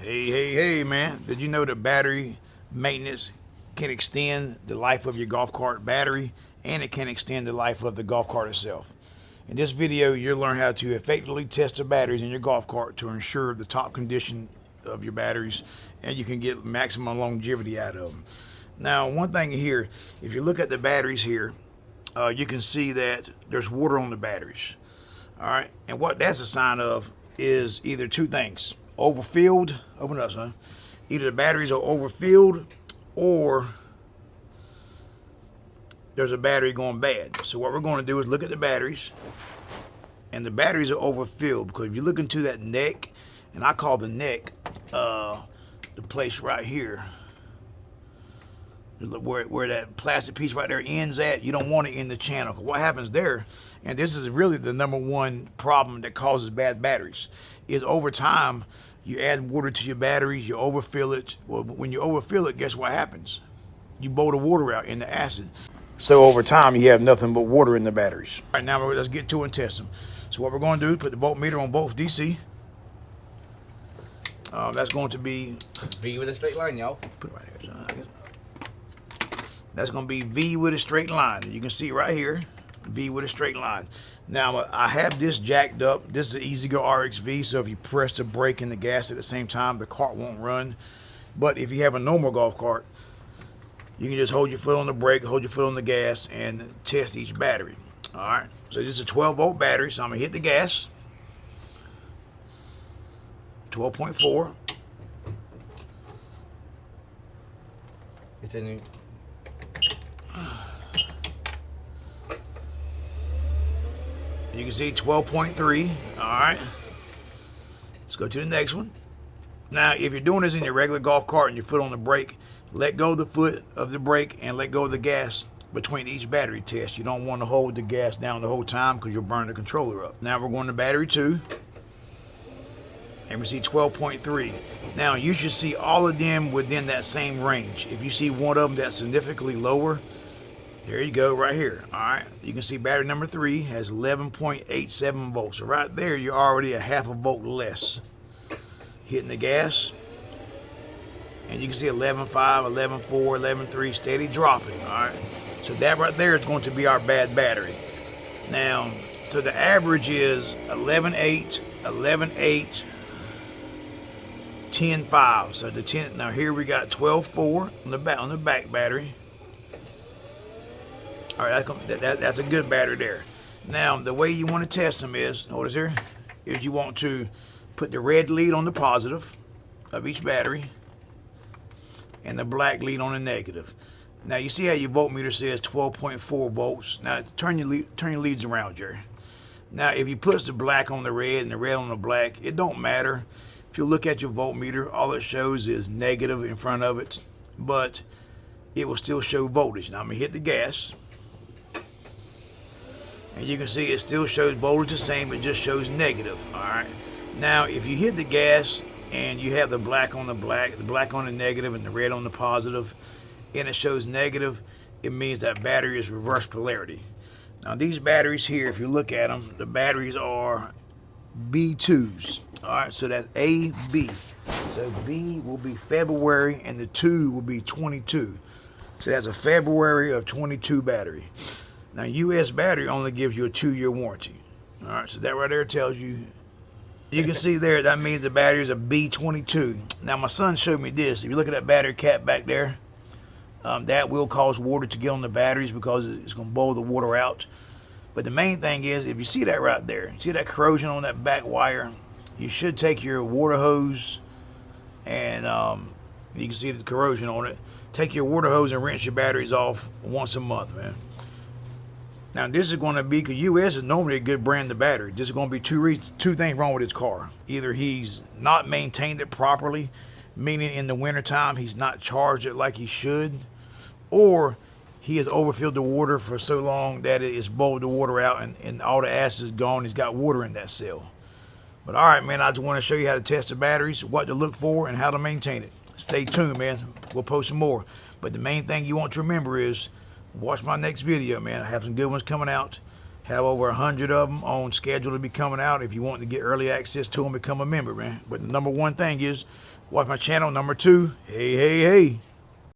Hey, man. Did you know that battery maintenance can extend the life of your golf cart battery, and it can extend the life of the golf cart itself? In this video, you'll learn how to effectively test the batteries in your golf cart to ensure the top condition of your batteries, and you can get maximum longevity out of them. Now, one thing here, if you look at the batteries here, you can see that there's water on the batteries. All right, and what that's a sign of is either two things: overfilled. Open up, son. Either the batteries are overfilled, or there's a battery going bad. So what we're going to do is look at the batteries, and the batteries are overfilled, because if you look into that neck, and I call the neck the place right here where that plastic piece right there ends at, you don't want it in the channel. What happens there, and this is really the number one problem that causes bad batteries, is over time you add water to your batteries, you overfill it. Well, when you overfill it, guess what happens? You blow the water out in the acid. So over time you have nothing but water in the batteries. All right, now let's get to it and test them. So what we're going to do is put the voltmeter on both DC. That's going to be V with a straight line, y'all. Put it right here, son. That's going to be V with a straight line. You can see right here, V with a straight line. Now, I have this jacked up. This is an EasyGo RXV, so if you press the brake and the gas at the same time, the cart won't run. But if you have a normal golf cart, you can just hold your foot on the brake, hold your foot on the gas, and test each battery. All right, so this is a 12-volt battery, so I'm going to hit the gas. 12.4. It's in. You can see 12.3. All right. Let's go to the next one. Now, if you're doing this in your regular golf cart and your foot on the brake, let go of the foot of the brake and let go of the gas between each battery test. You don't want to hold the gas down the whole time, because you'll burn the controller up. Now we're going to battery 2. And we see 12.3. Now, you should see all of them within that same range. If you see one of them that's significantly lower, there you go, right here. All right, you can see battery number 3 has 11.87 volts. So right there, you're already a half a volt less. Hitting the gas, and you can see 11.5, 11.4, 11.3, steady dropping. All right, so that right there is going to be our bad battery. Now, so the average is 11.8, 11.8, 10.5. So the 10. Now here we got 12.4 on the back battery. All right, that's a good battery there. Now, the way you want to test them is, notice here, is you want to put the red lead on the positive of each battery and the black lead on the negative. Now, you see how your voltmeter says 12.4 volts. Now, turn your leads around, Jerry. Now, if you put the black on the red and the red on the black, it don't matter. If you look at your voltmeter, all it shows is negative in front of it, but it will still show voltage. Now, I'm going to hit the gas. And you can see it still shows voltage the same, it just shows negative. All right. Now, if you hit the gas and you have the black on the black on the negative, and the red on the positive, and it shows negative, it means that battery is reverse polarity. Now, these batteries here, if you look at them, the batteries are B2s. All right, so that's A, B. So B will be February, and the 2 will be 22. So that's a February of 22 battery. Now, US battery only gives you a 2-year warranty. All right, so that right there tells you. You can see there, that means the battery is a B22. Now, my son showed me this. If you look at that battery cap back there, that will cause water to get on the batteries, because it's going to blow the water out. But the main thing is, if you see that right there, see that corrosion on that back wire, you should take your water hose, and you can see the corrosion on it. Take your water hose and rinse your batteries off once a month, man. Now, this is going to be, because US is normally a good brand of battery. This is going to be two things wrong with his car. Either he's not maintained it properly, meaning in the wintertime he's not charged it like he should, or he has overfilled the water for so long that it's bowled the water out, and all the acid is gone. He's got water in that cell. But all right, man, I just want to show you how to test the batteries, what to look for, and how to maintain it. Stay tuned, man. We'll post some more. But the main thing you want to remember is, watch my next video, man. I have some good ones coming out. Have over 100 of them on schedule to be coming out. If you want to get early access to them, become a member, man. But the number one thing is, Watch my channel number 2. Hey, hey, hey.